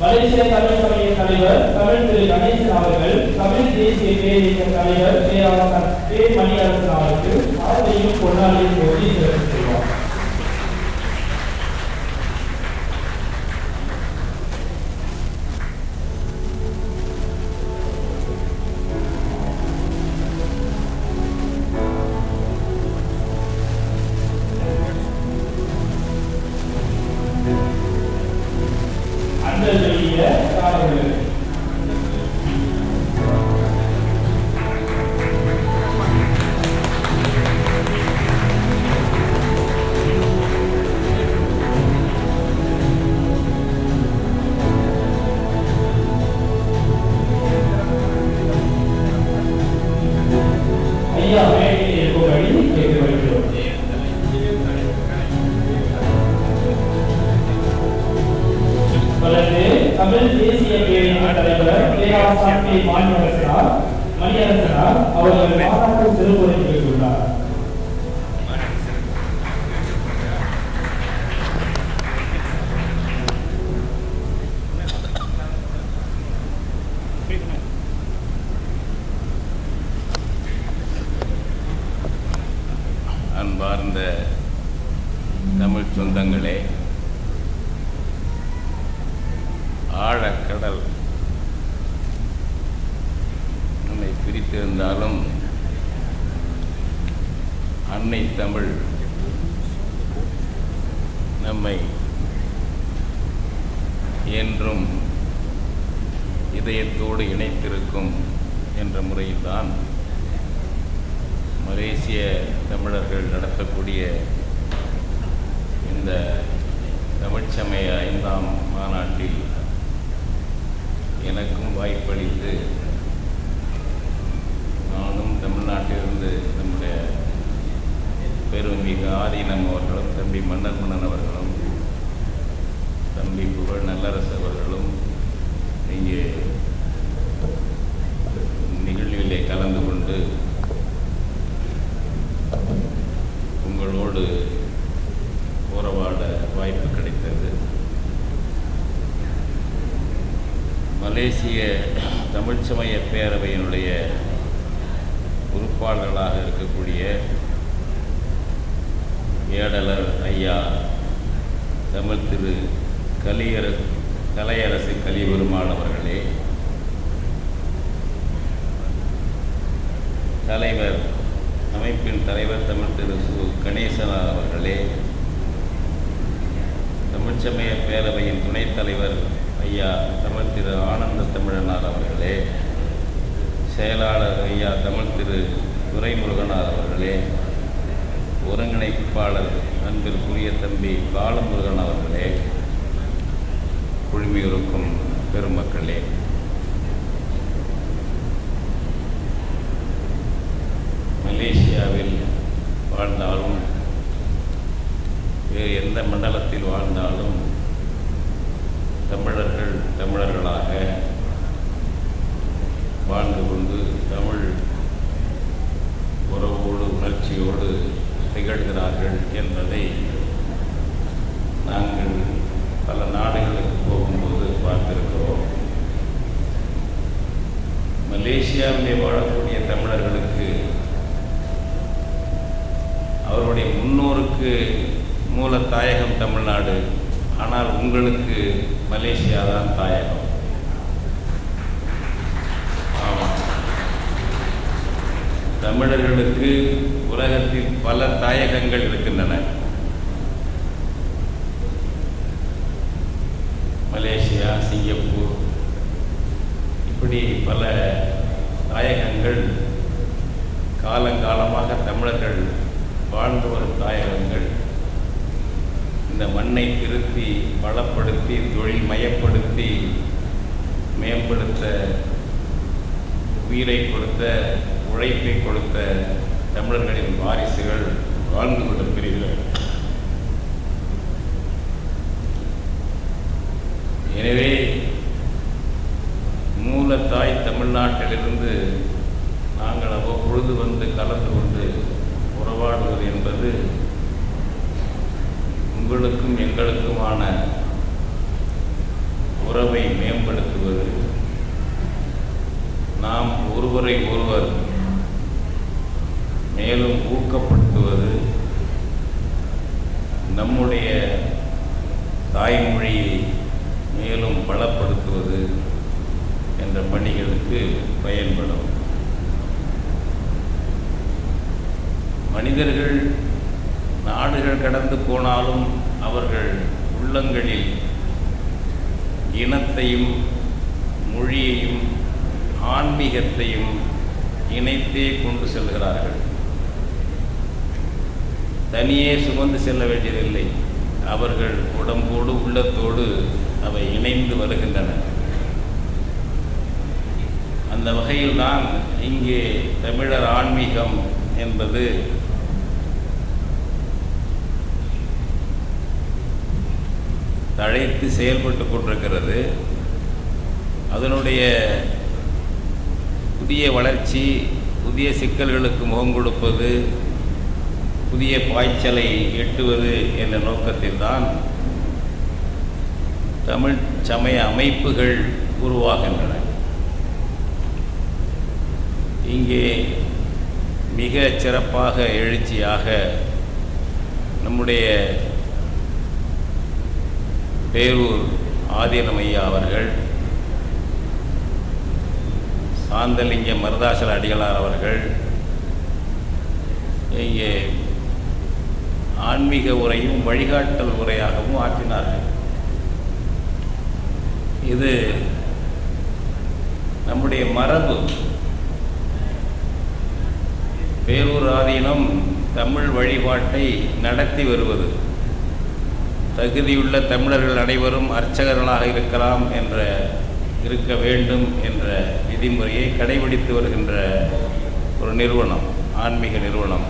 மலேசிய தமிழ் சமய தலைவர் தமிழ் திரு கணேசன் அவர்கள் தமிழ் தேசிய பேரியக்க தலைவர் பேராசர் பே மணியரசன் அவருக்கு சாதனையும் பொன்னாளையும் போட்டி சிறப்பு செய்வார். தமிழ் தேசிய பேரியக்க தலைவர் பேராசர் பே மணியரசனார் அவர்கள் பாராட்டு சிறப்புரை பெற்றுள்ளார். அன்பார்ந்த தமிழ் சொந்தங்களே, ஆழக்கடல் நம்மை பிரித்திருந்தாலும் அன்னை தமிழ் நம்மை என்றும் இதயத்தோடு இணைத்திருக்கும் என்ற முறையில்தான் மலேசிய தமிழர்கள் நடத்தக்கூடிய இந்த தமிழ்ச்சமய 5ஆம் மாநாட்டில் எனக்கும் வாய்ப்பளித்து நானும் தமிழ்நாட்டிலிருந்து நம்முடைய பெருமிகு ஆதீனம் அவர்களும் தம்பி மன்னர் மன்னன் அவர்களும் தம்பி புகழ் நல்லரசு அவர்களும் இங்கே நிகழ்விலே கலந்து கொண்டு உங்களோடு உறவாட வாய்ப்பு கிடைத்தது. மலேசிய தமிழ் சமய பேரவையினுடைய பொறுப்பாளர்களாக இருக்கக்கூடிய ஏடலர் ஐயா தமிழ் திரு கலையரசு கலிபெருமாள் அவர்களே, அமைப்பின் தலைவர் தமிழ் திரு கணேசன் அவர்களே, தமிழ்ச்சமய பேரவையின் துணைத் தலைவர் ஐயா தமிழ் திரு ஆனந்த தமிழனார் அவர்களே, செயலாளர் ஐயா தமிழ் திரு துரைமுருகனார் அவர்களே, ஒருங்கிணைப்பாளர் அன்பிற்குரிய தம்பி பாலமுருகன் அவர்களே, குழுமியிருக்கும் பெருமக்களே, மலேசியாவில் வாழ்ந்தாலும் வேறு எந்த மண்டலத்தில் வாழ்ந்தாலும் தமிழர்களாக வாழ்ந்து கொண்டு தமிழ் உறவோடு உணர்ச்சியோடு திகழ்கிறார்கள் என்பதை நாங்கள் பல நாடுகளுக்கு போகும்போது பார்த்திருக்கிறோம். மலேசியாவிலே வாழக்கூடிய தமிழர்களுக்கு அவருடைய முன்னோருக்கு மூல தாயகம் தமிழ்நாடு, ஆனால் உங்களுக்கு மலேசியா தான் தாயகம். ஆமாம், தமிழர்களுக்கு உலகத்தில் பல தாயகங்கள் இருக்கின்றன. மலேசியா, சிங்கப்பூர், இப்படி பல தாயகங்கள் காலங்காலமாக தமிழர்கள் வாழ்ந்து வரும் தாயகங்கள். இந்த மண்ணை திருத்தி வளப்படுத்தி தொழில் மயப்படுத்தி மேம்படுத்த உயிரை கொடுத்த உழைப்பை கொடுத்த தமிழர்களின் வாரிசுகள் வாழ்ந்து கொண்டிருக்கிறீர்கள். எனவே மூலத்தாய் தமிழ்நாட்டிலிருந்து நாங்கள் அவ்வப்பொழுது வந்து கலந்து கொண்டு உறவாடுவது என்பது உங்களுக்கும் எங்களுக்குமான உறவு உறவை மேம்படுத்துவது, நாம் ஒருவரை ஒருவர் மேலும் ஊக்கப்படுத்துவது, நம்முடைய தாய்மொழியை மேலும் பலப்படுத்துவது என்ற பணிகளுக்கு பயன்படும். மனிதர்கள் நாடுகள் கடந்து போனாலும் அவர்கள் உள்ளங்களில் இனத்தையும் மொழியையும் ஆன்மீகத்தையும் இணைத்தே கொண்டு செல்கிறார்கள். தனியே சுமந்து செல்ல வேண்டியதில்லை. அவர்கள் உடம்போடு உள்ளத்தோடு அவை இணைந்து வருகின்றன. அந்த வகையில் தான் இங்கே தமிழர் ஆன்மீகம் என்பது தழைத்து செயல்பட்டு கொண்டிருக்கிறது. அதனுடைய புதிய வளர்ச்சி, புதிய சிக்கல்களுக்கு முகம் கொடுப்பது, புதிய பாய்ச்சலை எட்டுவது என்ற நோக்கத்தில் தான் தமிழ் சமய அமைப்புகள் உருவாகின்றன. இங்கே மிக சிறப்பாக எழுச்சியாக நம்முடைய பேரூர் ஆதீனமையா அவர்கள், சாந்தலிங்க மருதாசல அடிகளார் அவர்கள் இங்கே ஆன்மீக உரையும் வழிகாட்டல் உரையாகவும் ஆற்றினார்கள். இது நம்முடைய மரபு. பேரூர் ஆதீனம் தமிழ் வழிபாட்டை நடத்தி வருவது, தகுதியுள்ள தமிழர்கள் அனைவரும் அர்ச்சகர்களாக இருக்க வேண்டும் என்ற விதிமுறையை கடைபிடித்து வருகின்ற ஒரு நிறுவனம், ஆன்மீக நிறுவனம்.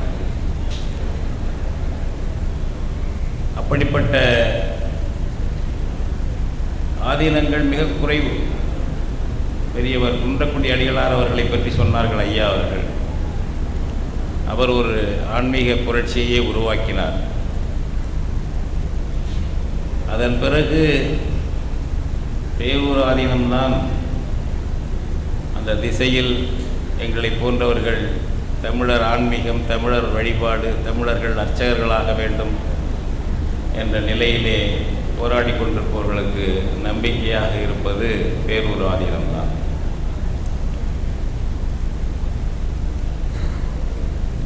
அப்படிப்பட்ட ஆதீனங்கள் மிக குறைவு. பெரியவர் குன்றக்குடி அடிகளார் அவர்களை பற்றி சொன்னார்கள் ஐயா அவர்கள். அவர் ஒரு ஆன்மீக புரட்சியை உருவாக்கினார். அதன் பிறகு பேரூர் ஆதீனம்தான் அந்த திசையில் எங்களை போன்றவர்கள் தமிழர் ஆன்மீகம், தமிழர் வழிபாடு, தமிழர்கள் அர்ச்சகர்களாக வேண்டும் என்ற நிலையிலே போராடி கொண்டிருப்பவர்களுக்கு நம்பிக்கையாக இருப்பது பேரூர் ஆதீனம்தான்.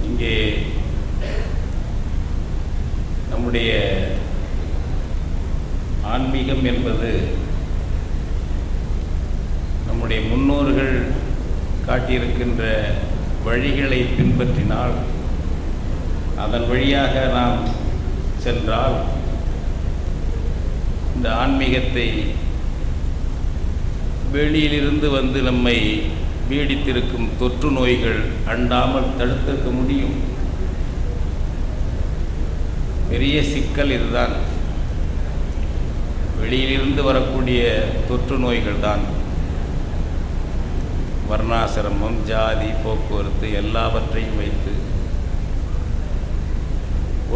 இங்கே நம்முடைய ஆன்மீகம் என்பது நம்முடைய முன்னோர்கள் காட்டியிருக்கின்ற வழிகளை பின்பற்றினால், அதன் வழியாக நாம் சென்றால் இந்த ஆன்மீகத்தை வெளியிலிருந்து வந்து நம்மை பீடித்திருக்கும் தொற்று நோய்கள் அண்டாமல் தடுத்திருக்க முடியும். பெரிய சிக்கல் இதுதான். வெளியிலிருந்து வரக்கூடிய தொற்று நோய்கள் தான் வர்ணாசிரமம், ஜாதி, போக்குவரத்து எல்லாவற்றையும் வைத்து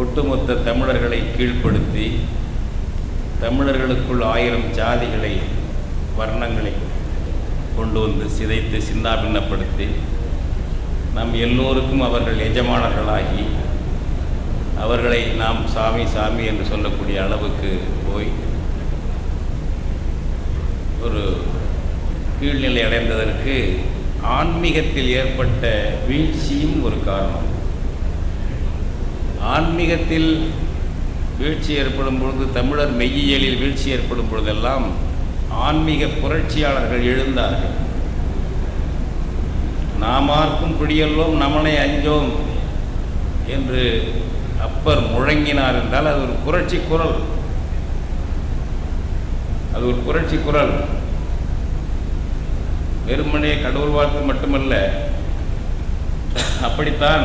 ஒட்டுமொத்த தமிழர்களை கீழ்ப்படுத்தி, தமிழர்களுக்குள் 1000 ஜாதிகளை, வர்ணங்களை கொண்டு வந்து சிதைத்து சின்னாபின்னப்படுத்தி நம் எல்லோருக்கும் அவர்கள் எஜமானர்களாகி அவர்களை நாம் சாமி சாமி என்று சொல்லக்கூடிய அளவுக்கு போய் ஒரு கீழ்நிலை அடைந்ததற்கு ஆன்மீகத்தில் ஏற்பட்ட வீழ்ச்சியும் ஒரு காரணம். ஆன்மீகத்தில் வீழ்ச்சி ஏற்படும் பொழுது, தமிழர் மெய்யியலில் வீழ்ச்சி ஏற்படும் பொழுதெல்லாம் ஆன்மீக புரட்சியாளர்கள் எழுந்தார்கள். நாமார்க்கும் பிடியல்லோம் நமனை அஞ்சோம் என்று அப்பர் முழங்கினார் என்றால் அது ஒரு புரட்சி குரல். அது ஒரு புரட்சி குரல். வெறுமனே கடவுள் வாழ்த்து மட்டுமல்ல, அப்படித்தான்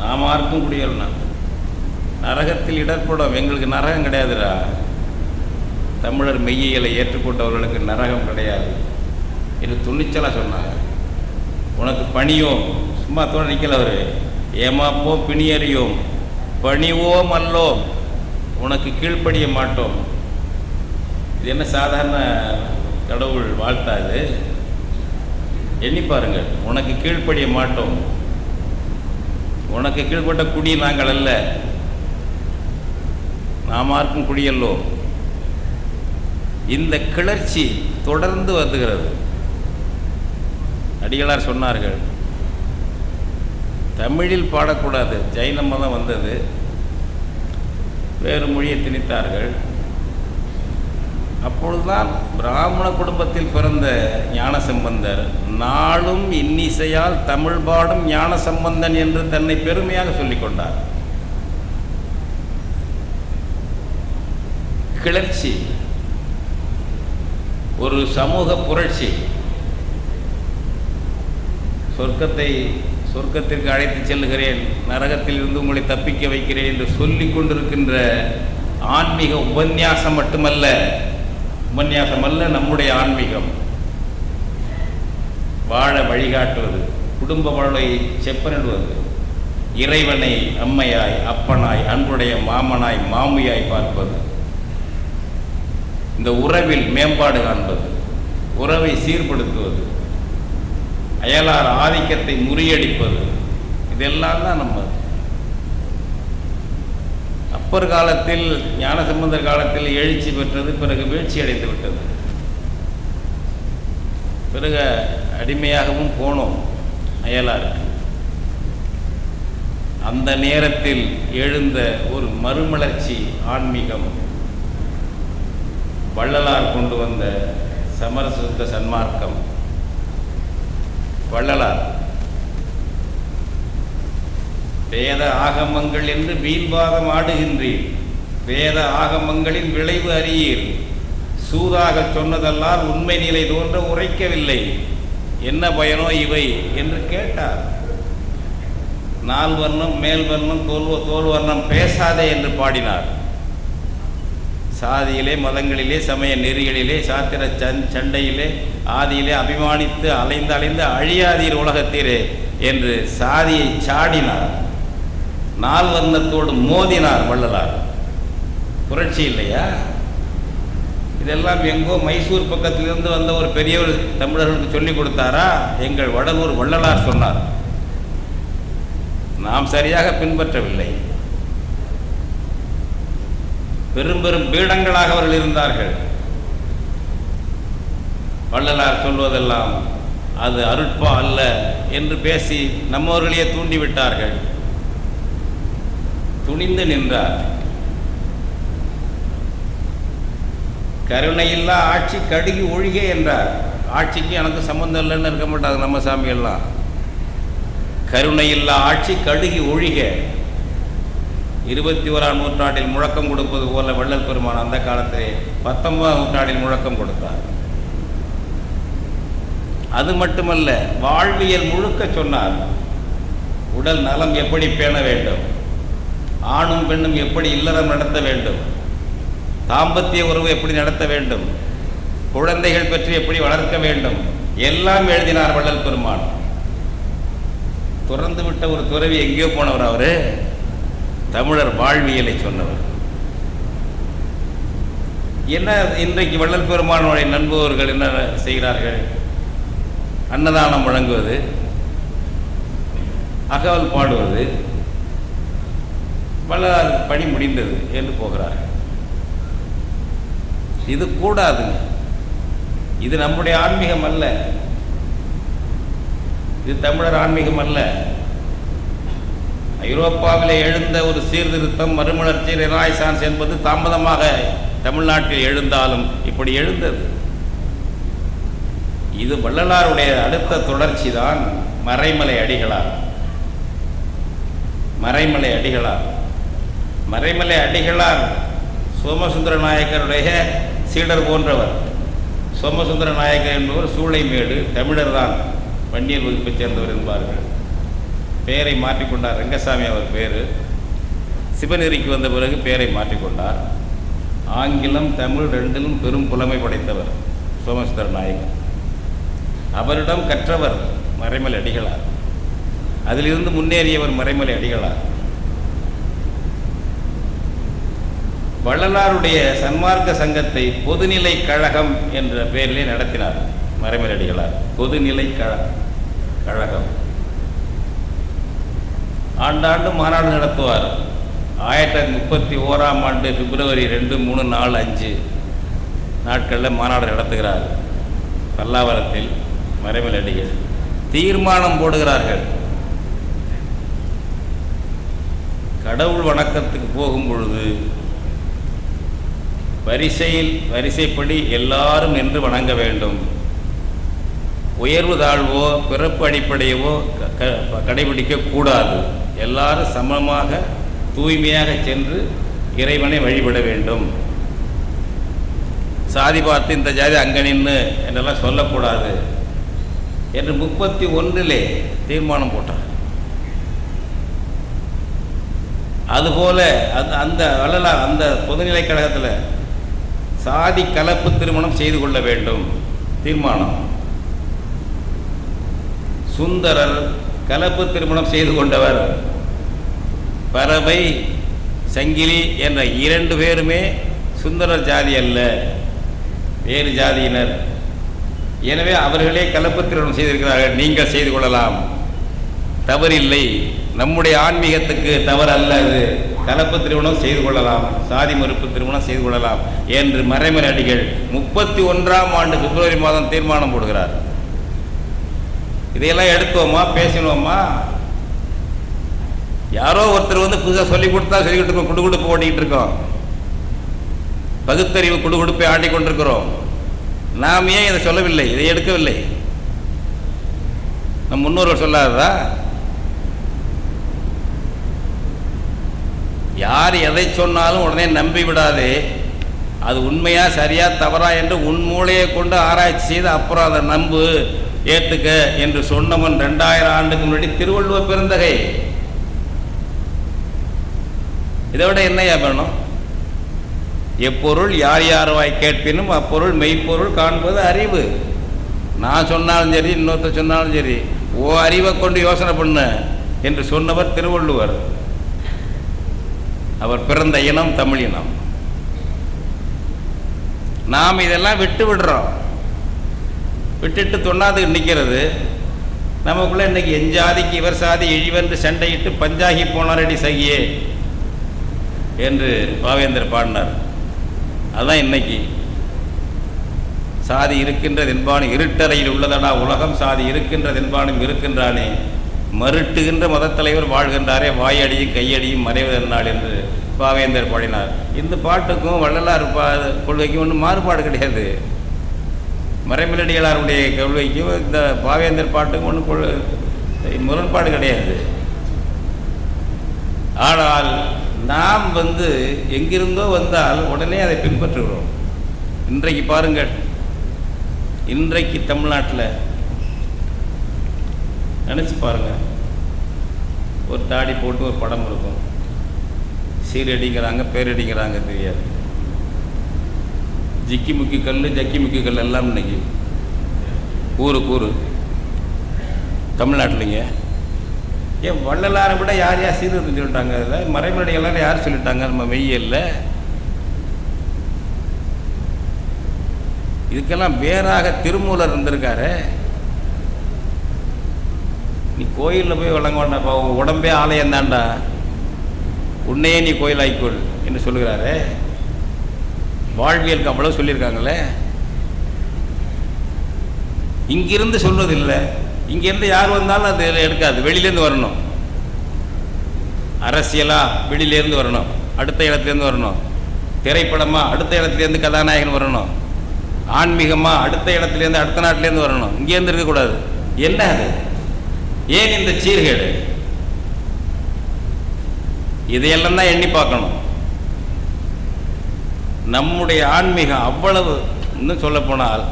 நாமார்க்கும் குடியல்னா நரகத்தில் இடர்படும். எங்களுக்கு நரகம் கிடையாதுடா. தமிழர் மெய்யியலை ஏற்றுக்கொண்டவர்களுக்கு நரகம் கிடையாது என்று துணிச்சலாக சொன்னாங்க. உனக்கு பணியோம், சும்மா தோண நிற்கல அவர், ஏமாப்போம் பிணியறியோம், பணிவோம் அல்லோம், உனக்கு கீழ்ப்படிய மாட்டோம் இது என்ன சாதாரண கடவுள் வாழ்த்தாது? எண்ணி பாருங்கள். உனக்கு கீழ்ப்படிய மாட்டோம், உனக்கு கீழ்ப்பட்ட குடி நாங்கள் அல்ல, நாமார்க்கும் குடியல்லோ. இந்த கிளர்ச்சி தொடர்ந்து வருகிறது. அடிகளார் சொன்னார்கள், தமிழில் பாடக்கூடாது. ஜைன மதம் வந்தது, வேறு மொழியை திணித்தார்கள். அப்பொழுதுதான் பிராமண குடும்பத்தில் பிறந்த ஞானசம்பந்தர் நாளும் இன்னிசையால் தமிழ் பாடும் ஞானசம்பந்தன் என்று தன்னை பெருமையாக சொல்லிக் கொண்டார். கிளர்ச்சி, ஒரு சமூக புரட்சி. சொர்க்கத்திற்கு அழைத்து செல்லுகிறேன், நரகத்தில் இருந்து உங்களை தப்பிக்க வைக்கிறேன் என்று சொல்லிக் கொண்டிருக்கின்ற ஆன்மீக உபன்யாசம் மட்டுமல்ல, நம்முடைய ஆன்மீகம். வாழ வழிகாட்டுவது, குடும்ப வாழ்வை செப்பனிடுவது, இறைவனை அம்மையாய் அப்பனாய் அன்புடைய மாமனாய் மாமியாய் பார்ப்பது, இந்த உறவில் மேம்பாடு காண்பது, உறவை சீர்படுத்துவது, அயலார் ஆதிக்கத்தை முறியடிப்பது, இதெல்லாம் தான் நம்ம. அப்பர் காலத்தில், ஞானசம்பந்தர் காலத்தில் எழுச்சி பெற்றது, பிறகு வீழ்ச்சி அடைந்து விட்டது. பிறகு அடிமையாகவும் போனோம் அயலாருக்கு. அந்த நேரத்தில் எழுந்த ஒரு மறுமலர்ச்சி ஆன்மீகம், வள்ளலார் கொண்டு வந்த சமரசுத்த சன்மார்க்கம். வள்ளலார் வேத ஆகமங்கள் என்று வீண்வாதம் ஆடுகின்றீர், வேத ஆகமங்களின் விளைவு அறியீர், சூதாக சொன்னதெல்லாம் உண்மை நிலை தோன்ற உரைக்கவில்லை, என்ன பயனோ இவை என்று கேட்டார். நால் வர்ணம் மேல் வர்ணம் தோல் வர்ணம் பேசாதே என்று பாடினார். சாதியிலே, மதங்களிலே, சமய நெறிகளிலே, சாத்திர சண்டையிலே, ஆதியிலே அபிமானித்து அலைந்து அழியாதீர் உலகத்தீரே என்று சாதியை சாடினார். நால் வர்ணத்தோடு மோதினார் வள்ளலார். புரட்சி இல்லையா? இதெல்லாம் எங்கோ மைசூர் பக்கத்திலிருந்து வந்த ஒரு பெரியவர் தமிழர்களுக்கு சொல்லிக் கொடுத்தாரா? எங்கள் வடலூர் வள்ளலார் சொன்னார். நாம் சரியாக பின்பற்றவில்லை. பெரும் பெரும் பீடங்களாக அவர்கள் இருந்தார்கள். வள்ளலார் சொல்வதெல்லாம் அது அருட்பா அல்ல என்று பேசி நம்மவர்களையே தூண்டிவிட்டார்கள். துணிந்து நின்றார். கருணையில்லா ஆட்சி கடுகி ஒழிக என்றார். ஆட்சிக்கு எனக்கு சம்பந்தம் இல்லைன்னு இருக்க மாட்டாங்க நம்ம சாமிகள்லாம். கருணையில்லா ஆட்சி கடுகி ஒழிக. 21ஆம் நூற்றாண்டில் முழக்கம் கொடுப்பது போல வள்ளல் பெருமான் அந்த காலத்திலே 19ஆம் நூற்றாண்டில் முழக்கம் கொடுத்தார். அது மட்டுமல்ல, வாழ்வியல் முழுக்க சொன்னார். உடல் நலம் எப்படி பேண வேண்டும், ஆணும் பெண்ணும் எப்படி இல்லறம் நடத்த வேண்டும், தாம்பத்திய உறவு எப்படி நடத்த வேண்டும், குழந்தைகள் பற்றி எப்படி வளர்க்க வேண்டும், எல்லாம் எழுதினார் வள்ளல் பெருமான். துறந்து விட்ட ஒரு துறவி எங்கேயோ போனவர் அவரு. தமிழர் வாழ்வியலை சொன்னவர். என்ன இன்றைக்கு வள்ளல் பெருமானுடைய நண்பர்கள் என்ன செய்கிறார்கள்? அன்னதானம் வழங்குவது, அகவல் பாடுவது, வள்ளலார் பணி முடிந்தது என்று போகிறார்கள். இது கூடாதுங்க. இது நம்முடைய ஆன்மீகம் அல்ல, இது தமிழர் ஆன்மீகம் அல்ல. ஐரோப்பாவிலே எழுந்த ஒரு சீர்திருத்தம், மறுமலர்ச்சி, ரெனாய்சான்ஸ் என்பது தாமதமாக தமிழ்நாட்டில் எழுந்தாலும் இப்படி எழுந்தது. இது வள்ளலாருடைய அடுத்த தொடர்ச்சி தான் மறைமலை அடிகளார். மறைமலை அடிகளார் சோமசுந்தர நாயக்கருடைய சீடர் போன்றவர். சோமசுந்தர நாயக்கர் என்பவர் சூளைமேடு தமிழர் தான், வன்னியர் வகுப்பைச் சேர்ந்தவர் என்பார்கள். பெயரை மாற்றிக்கொண்டார். ரங்கசாமி அவர் பேர். சிவநெறிக்கு வந்த பிறகு பெயரை மாற்றிக்கொண்டார். ஆங்கிலம் தமிழ் ரெண்டிலும் பெரும் புலமை படைத்தவர் சோமசுந்தர நாயக்கர். அவரிடம் கற்றவர் மறைமலை அடிகளார். அதிலிருந்து முன்னேறியவர் மறைமலை அடிகளார். வள்ளலாருடைய சன்மார்க்க சங்கத்தை பொதுநிலை கழகம் என்ற பெயரிலே நடத்தினார் மறைமலடிகளார். பொதுநிலை கழகம் ஆண்டாண்டு மாநாடு நடத்துவார். 1931 பிப்ரவரி 2, 3, 4, 5 நாட்களில் மாநாடு நடத்துகிறார். பல்லாவரத்தில் மறைமலடிகள் தீர்மானம் போடுகிறார்கள். கடவுள் வணக்கத்துக்கு போகும் பொழுது வரிசைப்படி எல்லாரும் நின்று வணங்க வேண்டும். உயர்வு தாழ்வோ பிறப்பு அடிப்படையவோ கடைபிடிக்க கூடாது. எல்லாரும் சமமாக தூய்மையாக சென்று இறைவனை வழிபட வேண்டும். சாதி பார்த்து இந்த ஜாதி அங்கே நின்று என்றெல்லாம் சொல்லக்கூடாது என்று 31 தீர்மானம் போட்டார். அதுபோல அந்த வள்ளலார் அந்த பொதுநிலை கழகத்தில் சாதி கலப்பு திருமணம் செய்து கொள்ள வேண்டும் தீர்மானம். சுந்தரர் கலப்பு திருமணம் செய்து கொண்டவர். பறவை சங்கிலி என்ற 2 பேருமே சுந்தரர் ஜாதி அல்ல, வேறு ஜாதியினர். எனவே அவர்களே கலப்பு திருமணம் செய்திருக்கிறார்கள். நீங்கள் செய்து கொள்ளலாம், தவறில்லை. நம்முடைய ஆன்மீகத்துக்கு தவறு அல்ல. அது கலப்பு திருமணம் செய்து கொள்ளலாம், சாதி மறுப்பு திருமணம் செய்து கொள்ளலாம் என்று மறைமலடிகள் 31 பிப்ரவரி மாதம் தீர்மானம் போடுகிறார். இதையெல்லாம் எடுத்தோமா, பேசினோமா? யாரோ ஒருத்தர் வந்து புதுசாக சொல்லி கொடுத்தா சொல்லிக்கிட்டு இருக்கோம், குடுகுடுப்பு ஓட்டிக்கிட்டு இருக்கோம், பகுத்தறிவு குடுகுடுப்பை ஆட்டிக்கொண்டிருக்கிறோம். நாம் ஏன் இதை சொல்லவில்லை, இதை எடுக்கவில்லை? நம் முன்னோர்கள் சொல்லாததா? யார் எதை சொன்னாலும் உடனே நம்பி விடாதே. அது உண்மையா சரியா தவறா என்று உன் மூளையை கொண்டு ஆராய்ச்சி செய்து அப்புறம் அதை நம்பு, ஏற்றுக்க என்று சொன்னவன் 2000 ஆண்டுக்கு முன்னாடி திருவள்ளுவர் பெருந்தகை. இதை விட என்னையா வேணும்? எப்பொருள் யார் யார்வாய் கேட்பினும் அப்பொருள் மெய்ப்பொருள் காண்பது அறிவு. நான் சொன்னாலும் சரி, இன்னொருத்தர் சொன்னாலும் சரி, ஓ அறிவை கொண்டு யோசனை பண்ண என்று சொன்னவர் திருவள்ளுவர். அவர் பிறந்த இனம் தமிழ் இனம். நாம் இதெல்லாம் விட்டு விடுறோம். விட்டுட்டு தொண்ணாதுக்கு நிற்கிறது. நமக்குள்ள இன்னைக்கு எஞ்சாதிக்கு இவர் சாதி இழிவென்று சண்டையிட்டு பஞ்சாகி போனாரடி சகியே என்று பாவேந்தர் பாடினார். அதுதான் இன்னைக்கு சாதி இருக்கின்றது என்பானும் இருட்டறையில் உள்ளதடா உலகம், சாதி இருக்கின்றது என்பானும் இருக்கின்றானே, மறுட்டுகின்ற மதத்தலைவர் வாழ்கின்றாரே, வாயடியும் கையடியும் மறைவதனால் என்று பாவேந்தர் பாடினார். இந்த பாட்டுக்கும் வள்ளலார் கொள்கைக்கும் ஒன்றும் மாறுபாடு கிடையாது. மறைமலடிகளாருடைய கொள்கைக்கும் இந்த பாவேந்தர் பாட்டுக்கும் ஒன்றும் முரண்பாடு கிடையாது. ஆனால் நாம் எங்கிருந்தோ வந்தால் உடனே அதை பின்பற்றுகிறோம். இன்றைக்கு பாருங்கள், இன்றைக்கு தமிழ்நாட்டில் நினச்சி பாருங்கள், ஒரு தாடி போட்டு ஒரு படம் இருக்கும், சீரடிங்கிறாங்க, பேரடிங்கிறாங்க, தெரியாது. ஜிக்கி முக்கி கல், ஜக்கி முக்கி கல் எல்லாம் இன்னைக்கு கூறு தமிழ்நாட்டிலிங்க. ஏன் வள்ளலாரை விட யார் சீர்திருத்தம் சொல்லிட்டாங்க? அதில் மறைமலடிகளார் யார் சொல்லிட்டாங்க? நம்ம மெய்யல்ல. இதுக்கெல்லாம் வேறாக திருமூலர் இருந்திருக்காரு. நீ கோயிலில் போய் வழங்க வேண்டாப்பா, உடம்பே ஆலயம் தாண்டா, உன்னையே நீ கோயில் ஆய்க்கொள் என்று சொல்லுகிறாரு. வாழ்வியலுக்கு அவ்வளவு சொல்லியிருக்காங்களே. இங்கிருந்து சொல்வதில்லை. இங்கேருந்து யார் வந்தாலும் அது எடுக்காது, வெளியிலேருந்து வரணும். அரசியலா வெளியிலேருந்து வரணும், அடுத்த இடத்துலேருந்து வரணும். திரைப்படமா அடுத்த இடத்துலேருந்து கதாநாயகன் வரணும். ஆன்மீகமா அடுத்த இடத்துலேருந்து அடுத்த நாட்டிலேருந்து வரணும். இங்கேருந்து இருக்கக்கூடாது. என்ன அது? ஏன் இந்த சீர்கேடு? இதையெல்லாம் தான் எண்ணி பார்க்கணும். நம்முடைய ஆன்மீகம் அவ்வளவு, இன்னும் சொல்ல போனால்